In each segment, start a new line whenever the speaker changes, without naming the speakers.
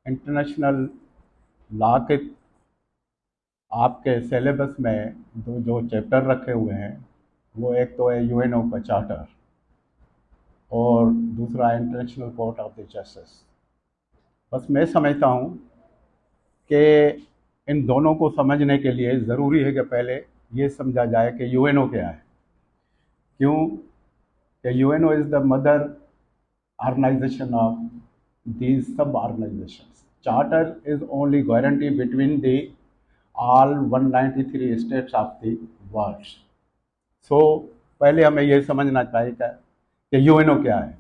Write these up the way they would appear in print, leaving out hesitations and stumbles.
International law के आपके syllabus में जो चैप्टर रखे हुए हैं वो एक तो है यूएनओ का चार्टर और दूसरा international court of the justice. बस मैं समझता हूँ कि इन दोनों को समझने के लिए ज़रूरी है कि पहले ये समझा जाए कि यूएनओ क्या है। क्यों कि UNO is the mother organization of these sub-organizations. Charter is only guarantee between the all 193 states of the world. So पहले हमें ये समझना चाहिए कि यूएनओ क्या है।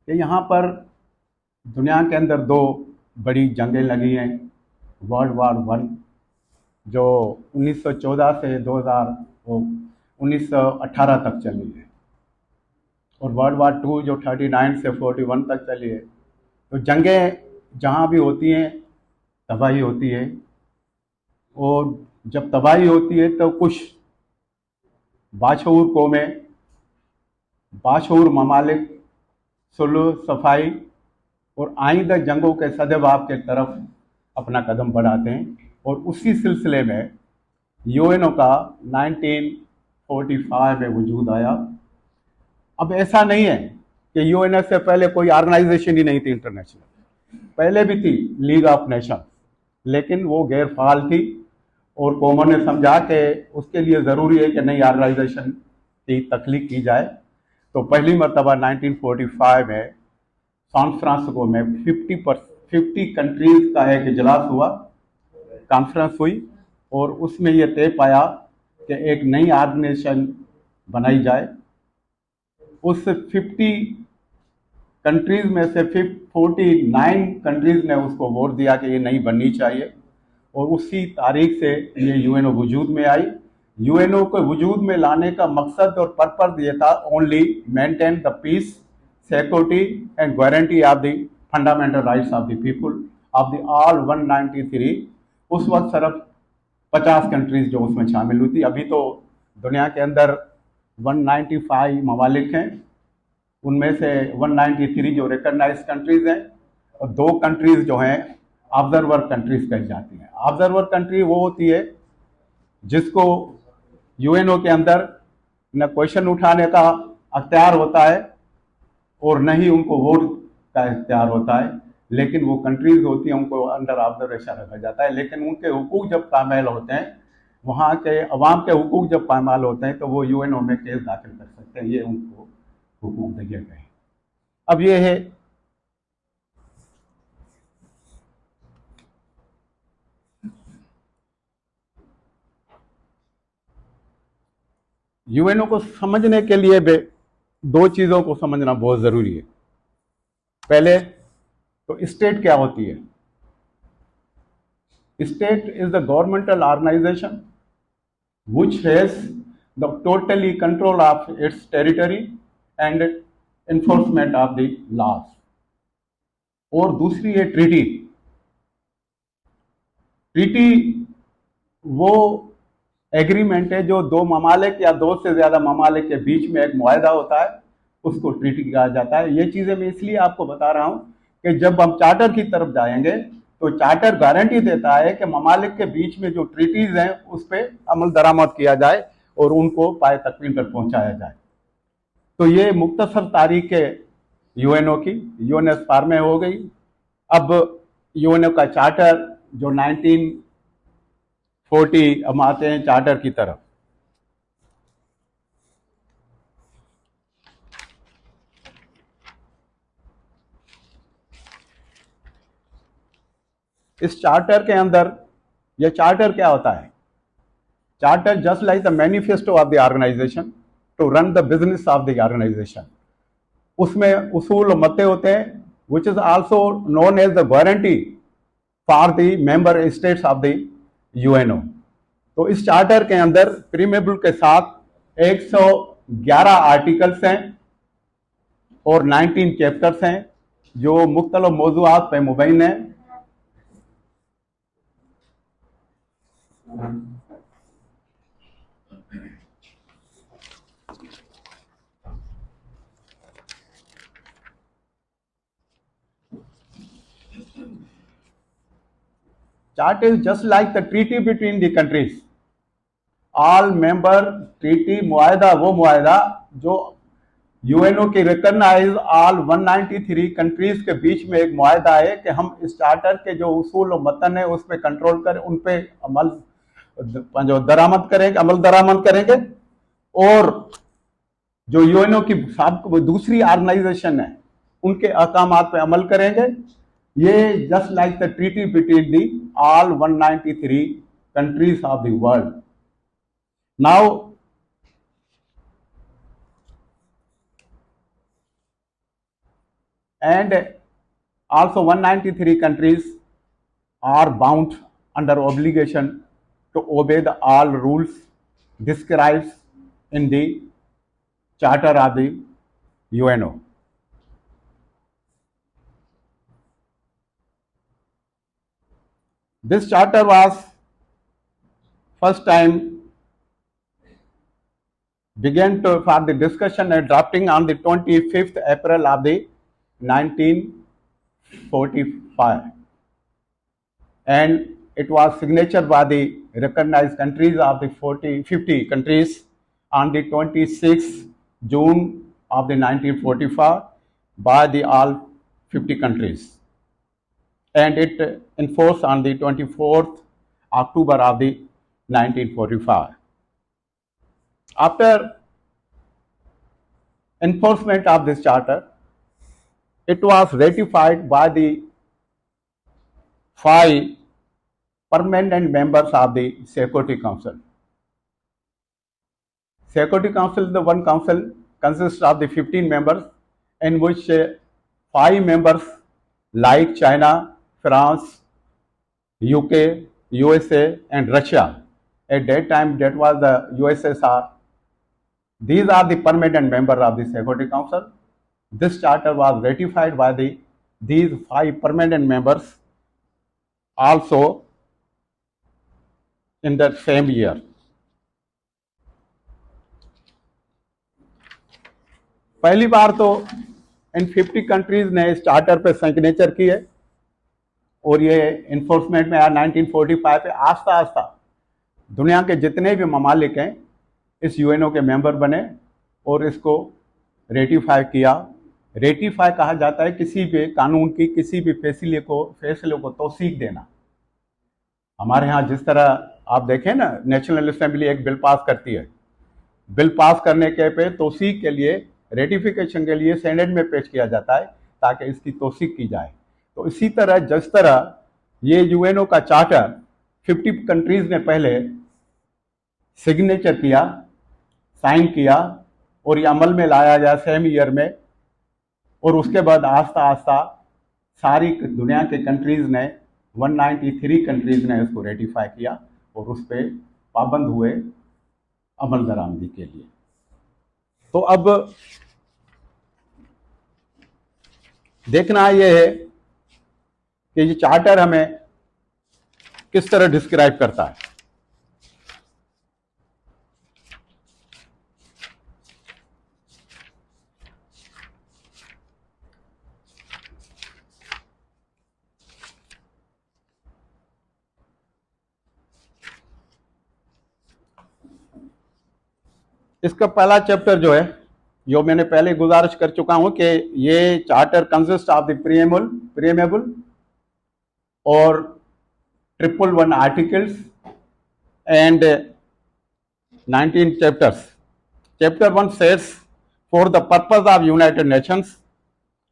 कि यहाँ पर दुनिया के अंदर दो बड़ी जंगें लगी हैं। वर्ल्ड वार वन जो 1914 से 1918 तक चली है और वर्ल्ड वार टू जो 39 से 41 तक चली है। तो जंगें जहाँ भी होती हैं तबाही होती है और जब तबाही होती है तो कुछ बाशऊर कौमें, बाशऊर ममालिक सुलह सफाई और आइंदा जंगों के सद्भाव के तरफ अपना कदम बढ़ाते हैं और उसी सिलसिले में यूएनओ का 1945 में वजूद आया। अब ऐसा नहीं है कि यूएनओ से पहले कोई ऑर्गेनाइजेशन ही नहीं थी इंटरनेशनल, पहले भी थी लीग ऑफ नेशन, लेकिन वो गैर फाल थी और कौमों ने समझा कि उसके लिए ज़रूरी है कि नई ऑर्गेनाइजेशन की तख्लीक की जाए। तो पहली मरतबा 1945 में सैन फ्रांसिस्को में 50 कंट्रीज़ का एक इजलास हुआ, कॉन्फ्रेंस हुई और उसमें यह तय पाया कि एक नई ऑर्गेनाइजेशन बनाई जाए। उस 50 कंट्रीज़ में से 49 कंट्रीज़ ने उसको वोट दिया कि ये नहीं बननी चाहिए और उसी तारीख से ये यूएनओ वजूद में आई। यूएनओ को वजूद में लाने का मकसद और पर्पस ये था only maintain the peace, security and guarantee of the fundamental rights of the people of the all 193। उस वक्त सिर्फ 50 कंट्रीज जो उसमें शामिल हुई थी। अभी तो दुनिया के अंदर 195 ममालिक हैं, उनमें से 193 जो रिकग्नाइज कंट्रीज हैं और 2 कंट्रीज जो हैं ऑब्जर्वर कंट्रीज कही जाती हैं। ऑब्जर्वर कंट्री वो होती है जिसको यूएनओ के अंदर न क्वेश्चन उठाने का अख्तियार होता है और न ही उनको वोट का इख्तियार होता है, लेकिन वो कंट्रीज होती हैं उनको अंडर ऑब्जर्वेशन रखा जाता है। लेकिन उनके हुकूक जब पामाल होते हैं, वहाँ के अवाम के हुकूक जब पामाल होते हैं तो वो यूएनओ में केस दाखिल कर सकते हैं, ये उनको हुकूक दिए गए हैं। अब ये है यूएनओ को समझने के लिए 2 चीज़ों को समझना बहुत ज़रूरी है। पहले तो स्टेट क्या होती है। State is the governmental organization which has the totally control of its territory and enforcement of the laws। और दूसरी है ट्रीटी। ट्रीटी वो एग्रीमेंट है जो 2 ममालिक या 2 से ज़्यादा ममालिक के बीच में एक मुआहदा होता है, उसको ट्रीटी कहा जाता है। ये चीज़ें मैं इसलिए आपको बता रहा हूँ कि जब हम चार्टर की तरफ जाएंगे तो चार्टर गारंटी देता है कि ममालिक के बीच में जो ट्रीटीज़ हैं उस पर अमल दरामद किया जाए और उनको पाए तकमील पर पहुँचाया जाए। तो ये मुख्तसर तारीख है यूएनओ की, यूएनएसआर में हो गई। अब यूएनओ का चार्टर जो 1940, हम आते हैं चार्टर की तरफ। इस चार्टर के अंदर ये चार्टर क्या होता है। Charter just like the manifesto of the organization to run the business of the organization. उसमें उसूल और मते होते हैं which is also known as the guarantee for the member states of the UNO. तो इस चार्टर के अंदर प्रीमेबल के साथ 111 आर्टिकल्स हैं और 19 चैप्टर्स हैं जो मुख्तलिफ मौज़ूआत पे मुबैन हैं। Charter is just like the treaty between the countries. All member treaty मुआहदा वो मुआहदा जो यूएनओ की रिकॉग्नाइज ऑल 193 कंट्रीज के बीच में एक मुआहदा है कि हम इस चार्टर के जो उसूल और मतन है उस पर कंट्रोल करें, उन पे अमल जो दरामद करेंगे, अमल दरामद करेंगे। और जो यूएनओ की दूसरी ऑर्गेनाइजेशन है उनके अहकामात पे अमल करेंगे। ये just like the treaty between the all 193 countries of the world. Now and also 193 countries are bound under obligation to obey the all rules described in the charter of the UNO. This charter was first time began for the discussion and drafting on the 25th April of the 1945, and it was signature by the recognized countries of the 50 countries on the 26th June of the 1945 by the all 50 countries, and it enforced on the 24th October of the 1945. After enforcement of this charter, it was ratified by the 5 permanent members of the Security Council. Security Council is the one council consists of the 15 members, in which 5 members like China, France, UK, USA and Russia. At that time that was the USSR. These are the permanent members of the Security Council. This charter was ratified by these 5 permanent members also in the same year. पहली बार तो इन 50 countries ने इस charter पे signature किए और ये enforcement में आया 1945 पे। आस्ता आस्ता दुनिया के जितने भी ममालिक हैं इस यूएनओ के मेंबर बने और इसको रेटिफाई किया। रेटिफाई कहा जाता है किसी भी कानून की किसी भी फैसले को तौसीक देना। हमारे यहाँ जिस तरह आप देखें ना, नेशनल असेंबली एक बिल पास करती है, बिल पास करने के पे तौसीक के लिए, रेटिफिकेशन के लिए सेनेट में पेश किया जाता है ताकि इसकी तौसीक की जाए। तो इसी तरह जिस तरह ये यूएनओ का चार्टर 50 कंट्रीज ने पहले सिग्नेचर किया, साइन किया और ये अमल में लाया गया सेम ईयर में, और उसके बाद आस्ता आस्ता सारी दुनिया के कंट्रीज ने 193 कंट्रीज ने इसको रेटिफाई किया और उस पर पाबंद हुए अमल दरामदी के लिए। तो अब देखना यह है कि ये चार्टर हमें किस तरह डिस्क्राइब करता है। इसका पहला चैप्टर जो है, जो मैंने पहले गुजारिश कर चुका हूं कि ये चार्टर कंसिस्ट ऑफ द प्रीएमेबल और 111 articles and 19 chapters. Chapter 1 says for the purpose of United Nations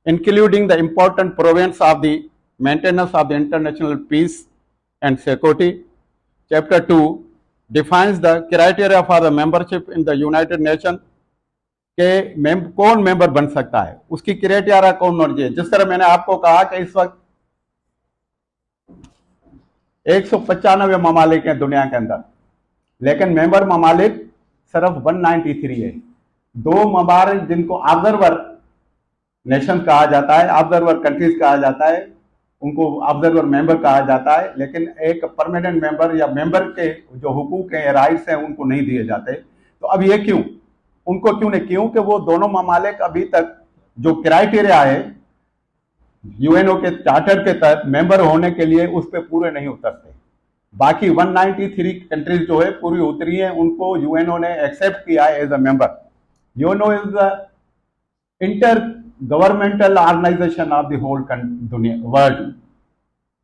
including the important province of the maintenance of the international peace and security. Chapter 2 defines the criteria for the membership in the United Nations के कौन member बन सकता है, उसकी criteria कौन होनी चाहिए। जिस तरह मैंने आपको कहा कि इस वक्त 195 ममालिक हैं दुनिया के अंदर, लेकिन मेंबर ममालिक सिर्फ 193 है। 2 ममालिक जिनको ऑब्जर्वर नेशन कहा जाता है, ऑब्जर्वर कंट्रीज कहा जाता है, उनको ऑब्जर्वर मेंबर कहा जाता है, लेकिन एक परमानेंट मेंबर या मेंबर के जो हुकूक हैं, राइट्स हैं, उनको नहीं दिए जाते। तो अब ये क्यों, उनको क्यों नहीं? क्योंकि वो दोनों ममालिक अभी तक जो क्राइटेरिया है यूएनओ के चार्टर के तहत मेंबर होने के लिए उस पर पूरे नहीं उतरते। बाकी 193 कंट्रीज जो है पूरी उतरी है, उनको यूएनओ ने एक्सेप्ट किया है as a member. UNO is the inter governmental organization of the whole दुनिया वर्ल्ड।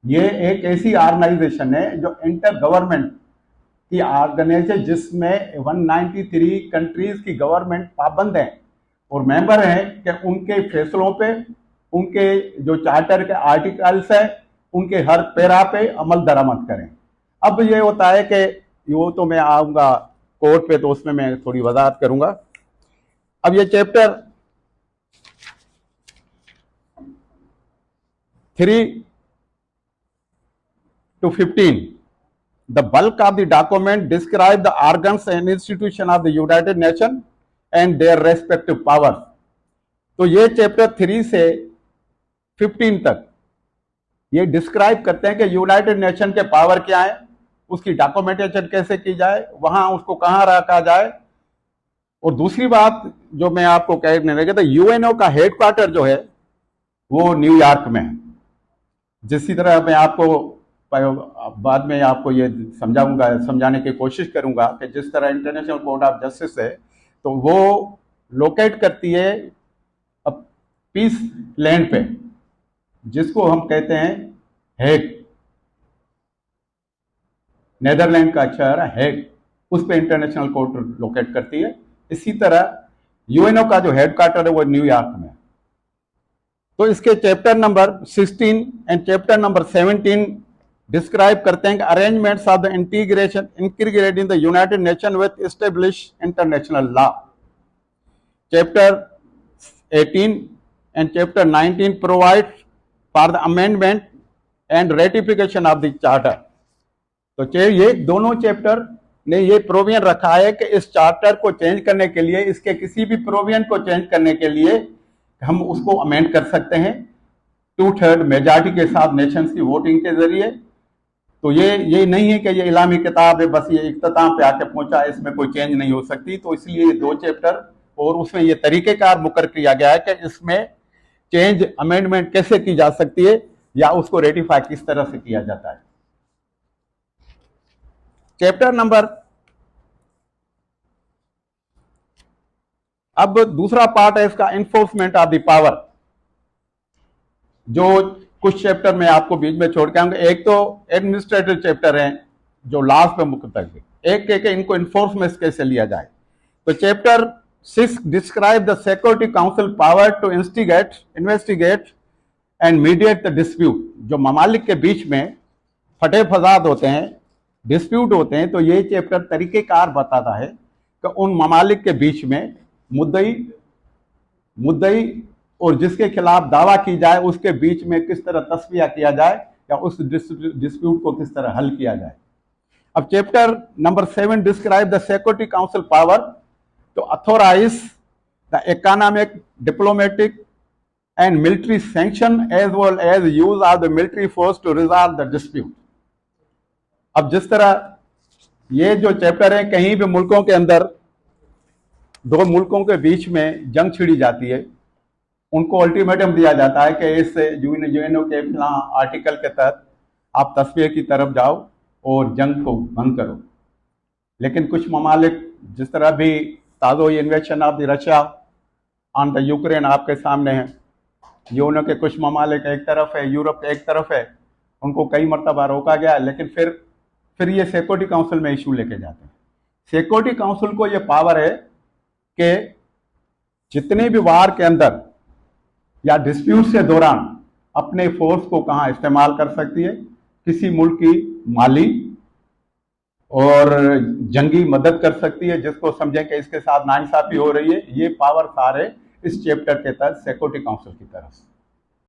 ये एक ऐसी ऑर्गेनाइजेशन है जो इंटर गवर्नमेंट की ऑर्गेनाइजेशन जिसमें 193 कंट्रीज की गवर्नमेंट पाबंद है और मेंबर हैं कि उनके फैसलों पे, उनके जो चार्टर के आर्टिकल्स है, उनके हर पैरा पे अमल दरामद करें। अब ये होता है कि वो तो मैं आऊंगा कोर्ट पे तो उसमें मैं थोड़ी वजाहत करूंगा। अब ये chapter 3 to 15, the bulk of the document describe the organs and institution of the United Nations and their respective powers। तो ये चैप्टर 3 से 15 तक ये डिस्क्राइब करते हैं कि यूनाइटेड नेशन के पावर क्या है, उसकी डॉक्यूमेंटेशन कैसे की जाए, वहां उसको कहां रखा जाए। और दूसरी बात जो मैं आपको कहने लगा था, यूएनओ का हेडक्वार्टर जो है वो न्यूयॉर्क में है। जिस तरह मैं आपको बाद में आपको ये समझाने की कोशिश करूंगा कि जिस तरह इंटरनेशनल कोर्ट ऑफ जस्टिस है तो वो लोकेट करती है पीस लैंड पे, जिसको हम कहते हैं हेग, नेदरलैंड का शहर है हेग, उस पे इंटरनेशनल कोर्ट लोकेट करती है। इसी तरह यूएनओ का जो हेडक्वार्टर है वो न्यूयॉर्क में। तो इसके chapter number 16 and chapter number 17 describe करते हैं कि arrangements of the integrate in the United nation with establish international law. Chapter 18 and chapter 19 provide for the amendment and ratification of the charter. तो ये दोनों chapter ने ये provision रखा है कि इस चार्टर को चेंज करने के लिए, इसके किसी भी प्रोविजन को चेंज करने के लिए हम उसको अमेंड कर सकते हैं 2/3 मेजॉरिटी के साथ नेशंस की वोटिंग के जरिए। तो ये नहीं है कि ये इलामी किताब है बस ये इख्तिताम पे आके पहुंचा, इसमें कोई चेंज नहीं हो सकती। तो इसलिए ये 2 चैप्टर और उसमें ये तरीकेकार मुकर किया गया है कि इसमें चेंज अमेंडमेंट कैसे की जा सकती है या उसको रेटिफाई किस तरह से किया जाता है। चैप्टर नंबर, अब दूसरा पार्ट है इसका इन्फोर्समेंट ऑफ द पावर। जो कुछ चैप्टर में आपको बीच में छोड़ के आऊंगा, एक तो एडमिनिस्ट्रेटिव चैप्टर है जो लॉज पे मुकतद है, एक इनको इन्फोर्समेंट कैसे लिया जाए। तो chapter 6 describe the security council power to investigate and mediate the dispute. जो ममालिक के बीच में फटे फसाद होते हैं, डिस्प्यूट होते हैं, तो ये चैप्टर तरीकेकार बताता है कि उन ममालिक के बीच में मुद्दई और जिसके खिलाफ दावा की जाए उसके बीच में किस तरह तस्फिया किया जाए या उस डिस्प्यूट को किस तरह हल किया जाए। अब chapter number 7 describe the security council power to authorize the economic, diplomatic and military sanction as well as use of the military force to resolve the dispute. अब जिस तरह ये जो चैप्टर है, कहीं भी मुल्कों के अंदर 2 मुल्कों के बीच में जंग छिड़ी जाती है, उनको अल्टीमेटम दिया जाता है कि इस यूएनओ के फिलहाल आर्टिकल के तहत आप तस्वीर की तरफ जाओ और जंग को बंद करो। लेकिन कुछ ममालिक, जिस तरह भी ताज़ो इन्वेशन of the Russia on the Ukraine आपके सामने है, यूएनओ के कुछ ममालिक एक तरफ है, यूरोप एक तरफ है, उनको कई मरतबा रोका गया, लेकिन फिर ये सिक्योरिटी काउंसिल में इशू लेके जाते हैं। सिक्योरिटी काउंसिल को ये पावर है कि जितने भी वार के अंदर या डिस्प्यूट के दौरान अपने फोर्स को कहां इस्तेमाल कर सकती है, किसी मुल्क की माली और जंगी मदद कर सकती है जिसको समझें कि इसके साथ नाइंसाफी हो रही है। ये पावर सारे इस चैप्टर के तहत सिक्योरिटी काउंसिल की तरफ से।